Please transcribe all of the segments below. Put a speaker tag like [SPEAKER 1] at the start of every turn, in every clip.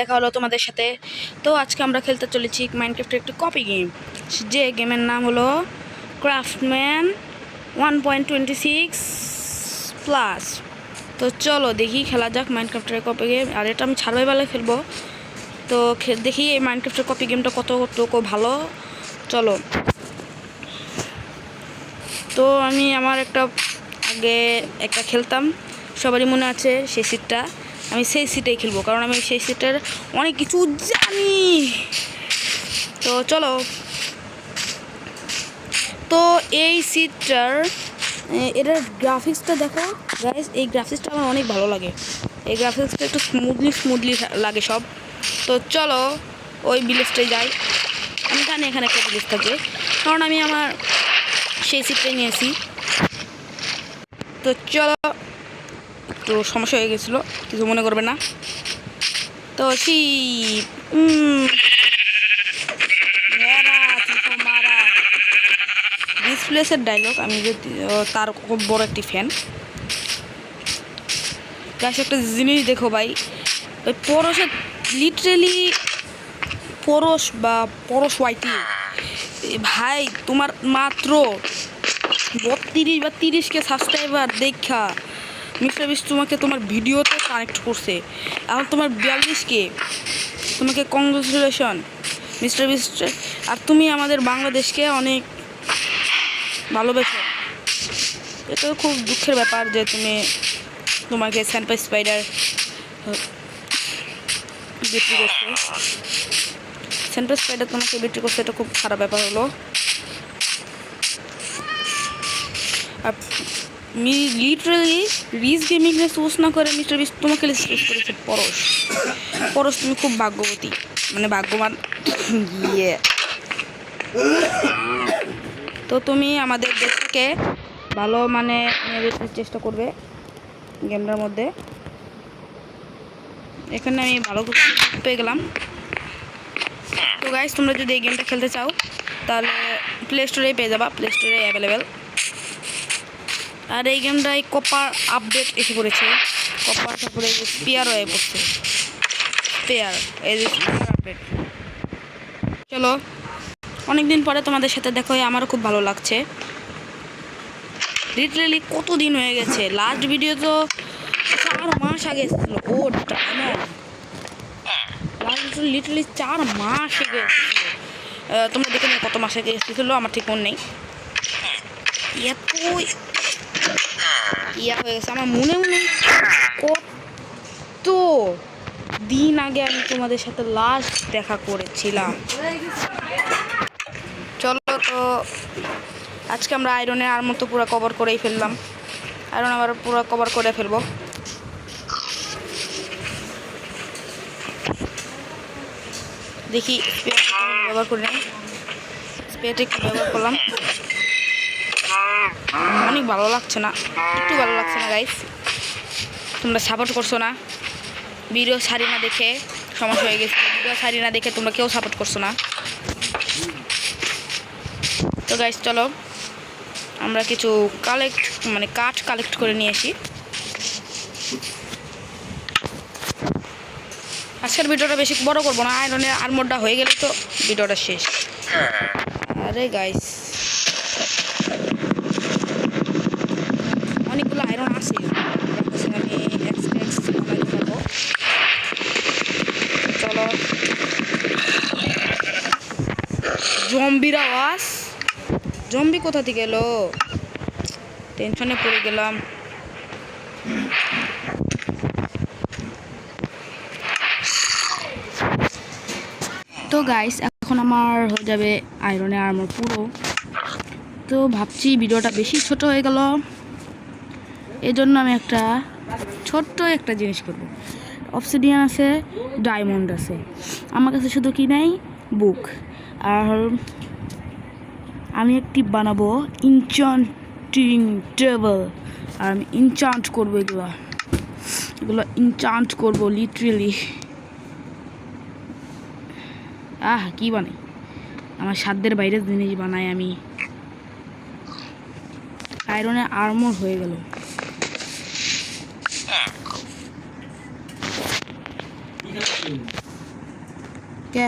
[SPEAKER 1] দেখা হলো তোমাদের সাথে। তো আজকে আমরা খেলতে চলেছি মাইনক্রাফটের একটি কপি গেম, যে গেমের নাম হলো ক্রাফটম্যান 1.26 প্লাস। তো চলো দেখি খেলা যাক মাইনক্রাফটের কপি গেম। আর এটা আমি সার্ভাইভালে খেলবো। তো দেখি এই মাইনক্রাফটের কপি গেমটা কতটুকু ভালো। চলো। তো আমি আমার আগে একটা খেলতাম, সবারই মনে আছে সেই সিটটা। আমি সেই সিটেই খেলবো, কারণ আমি সেই সিটের অনেক কিছু জানি। তো চলো। তো এই সিটটার এটার গ্রাফিক্সটা দেখো গাইস, এই গ্রাফিক্সটা আমার অনেক ভালো লাগে। এই গ্রাফিক্সটা একটু স্মুথলি লাগে সব। তো চলো ওই ভিলেজটাই যাই। আমি জানি এখানে একটা ভিলেজ থাকে, কারণ আমি আমার সেই সিটটাই নিয়েছি। তো চলো, একটু সমস্যা হয়ে গেছিলো, কিছু মনে করবে না। তো ডিসপ্লেসের ডায়লগ, আমি যদি তার খুব বড় একটি ফ্যান। গাছ একটা জিনিস দেখো ভাই, ওই পরশের লিটারেলি পরশ ওয়াইটি ভাই, তোমার মাত্র 32 বা 30কে সাবস্ক্রাইবার দেখা মিস্টার বিস্ট তোমাকে তোমার ভিডিওতে কানেক্ট করছে। এখন তোমার 42কে, তোমাকে কংগ্রেচুলেশন মিস্টার বিস্ট। আর তুমি আমাদের বাংলাদেশকে অনেক ভালোবেসো। এটা খুব দুঃখের ব্যাপার যে তোমাকে স্যাম্পা স্পাইডার বিক্রি করছে। স্যাম্পা স্পাইডার তোমাকে বিক্রি করছে, এটা খুব খারাপ ব্যাপার হলো। আর লিটারালি রিচ গেমিংয়ে চুজ না করে মিস্টার বিস্ট তোমাকে চুজ করেছে পরশ। তুমি খুব ভাগ্যবতী, মানে ভাগ্যবান। তো তুমি আমাদের দেশকে ভালো মানে নিয়ে চেষ্টা করবে গেমটার মধ্যে। এখানে আমি ভালো পেয়ে গেলাম। তো গাইস, তোমরা যদি এই গেমটা খেলতে চাও তাহলে প্লে স্টোরেই পেয়ে যাবা, প্লে স্টোরে অ্যাভেলেবেল। আর এই গেমটায় কপার আপডেট এসে পড়েছে, কপার, তারপরে স্পিয়ার হয়ে পড়ছে, স্পিয়ার আপডেট। চলো, অনেকদিন পরে তোমাদের সাথে দেখা হয়ে আমারও খুব ভালো লাগছে। লিটারেলি কতদিন হয়ে গেছে, লাস্ট ভিডিও তো 4 মাস আগে এসেছিলো। ও লিটারেলি 4 মাস আগে এসেছিলো। তোমরা দেখে নিও কত মাস আগে এসেছিলো, আমার ঠিক মনে নেই। এত হয়ে গেছে আমার মনে কত দিন আগে আমি তোমাদের সাথে লাস্ট দেখা করেছিলাম। চলো, তো আজকে আমরা আয়রনের আর্মর তো পুরো কভার করেই ফেললাম। আয়রন আবার পুরো কভার করে ফেলবো। দেখি ব্যবহার করে নিই। স্প্রেটা একটু ব্যবহার করলাম, অনেক ভালো লাগছে না, একটু ভালো লাগছে না গাইস। তোমরা সাপোর্ট করছো না, ভিডিও ছাড়ি না দেখে সমস্যা হয়ে গেছে। ভিডিও ছাড়ি না দেখে তোমরা কেউ সাপোর্ট করছো না। তো গাইস চলো, আমরা কিছু কাঠ কালেক্ট করে নিয়ে আসি। আজকের ভিডিওটা বেশি বড় করবো না, আয়রনের আর্মরটা হয়ে গেলে তো ভিডিওটা শেষ। আরে গাইস, অনেকগুলো আয়রন আছে, আমি বানাবো। চলো, জম্বির আওয়াজ, জম্বি কোথা থেকে এলো, টেনশনে পড়ে গেলাম। তো গাইস, এখন আমার হয়ে যাবে আয়রনের আর্মর পুরো। তো ভাবছি ভিডিওটা বেশি ছোট হয়ে গেল, এজন্য আমি ছোট্ট একটা জিনিস করব। অবসিডিয়ান আছে, ডায়মন্ড আছে, আমার কাছে শুধু কি নাই, বুক। আর আমি একটি বানাবো ইনচান্টিং টেবল। আর আমি ইনচান্ট করবো এগুলো ইনচান্ট করবো লিটারেলি। কি বানাই, আমার সাধ্যের বাইরে জিনিস বানাই আমি। আয়রনের আর্মর হয়ে গেল। কে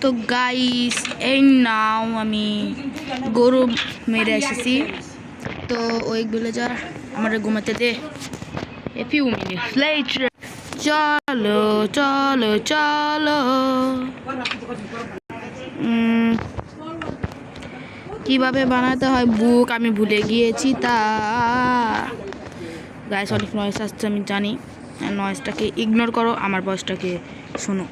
[SPEAKER 1] তো গাইস এই নাও আমি গরু মেরে এসেছি তো ওই ভিলেজার আমার ঘুমাতে দে এ ফিউ মিনিটস লেটার চলো চলো চলো কিভাবে বানাতে হয় বুক আমি ভুলে গিয়েছি তা গাইস অনেক নয়েজ আসছে আমি জানি নয়েজটাকে ইগনোর করো আমার ভয়েসটাকে শোনো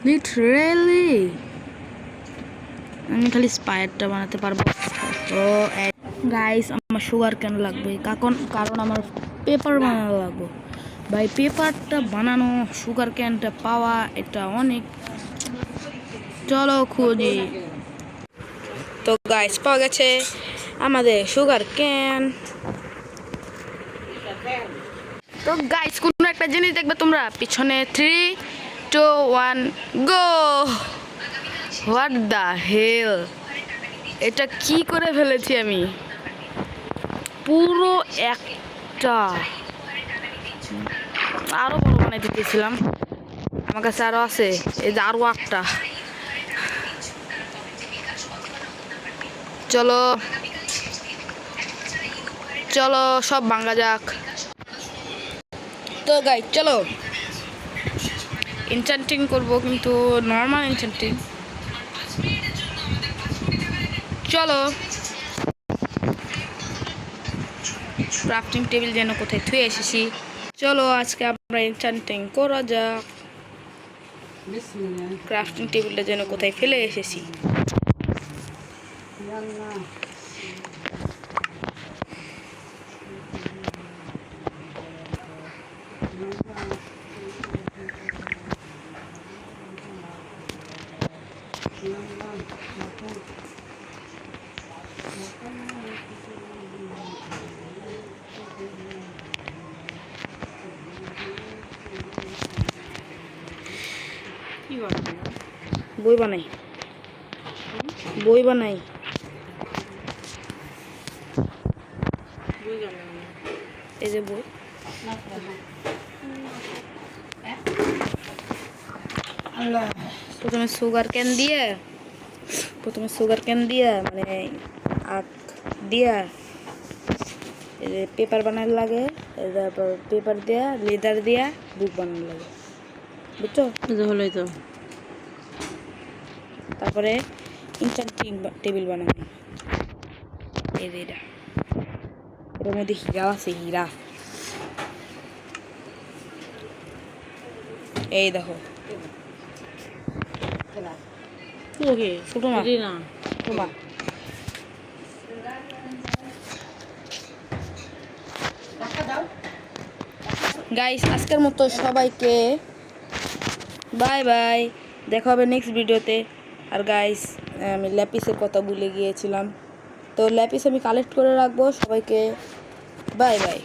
[SPEAKER 1] লিটারেলি আমি খালি স্পায়ারটা বানাতে পারবো তো গাইস আমার সুগার কেন লাগবে কারণ আমার পেপার বানানো লাগবে ভাই পেপারটা বানানো সুগার ক্যানটা পাওয়া এটা অনেক চলো খুঁজি তো গাইস পাওয়া গেছে আমাদের সুগার ক্যান তো গাইস কোনো একটা জিনিস দেখবে তোমরা পিছনে 3 2 1 গো হোয়াট দ্য হেল এটা কি করে ফেলেছি আমি পুরো একটা আরো বড় বানাইতে দিয়েছিলাম আমার কাছে আরো আছে এই যে আরো একটা চলো চলো সব ভাঙা যাক তো গাইস চলো এনচ্যান্টিং করব কিন্তু নর্মাল এনচ্যান্টিং চলো ক্রাফটিং টেবিল যেন কোথায় থুয়ে এসেছি চলো আজকে আমরা এনচ্যান্টিং করা যাক ক্রাফটিং টেবিলটা যেন কোথায় ফেলে এসেছি বই বানাই এই যে বই প্রথমে সুগার ক্যান দিয়ে মানে আখ দিয়া পেপার বানানো লাগে তারপর পেপার দিয়া লেদার দিয়া বুক বানানো লাগে বুঝছো হলোই তো তারপরে এনচ্যান্টিং টেবিল বানানো এই যে এটার মধ্যে হীরা আছে হীরা এই দেখো ছোট না গাইস আজকের মতো সবাইকে বাই বাই দেখা হবে নেক্সট ভিডিওতে আর গাইস আমি ল্যাপিসের কথা ভুলে গিয়েছিলাম তো ল্যাপিস আমি কালেক্ট করে রাখবো সবাইকে বাই বাই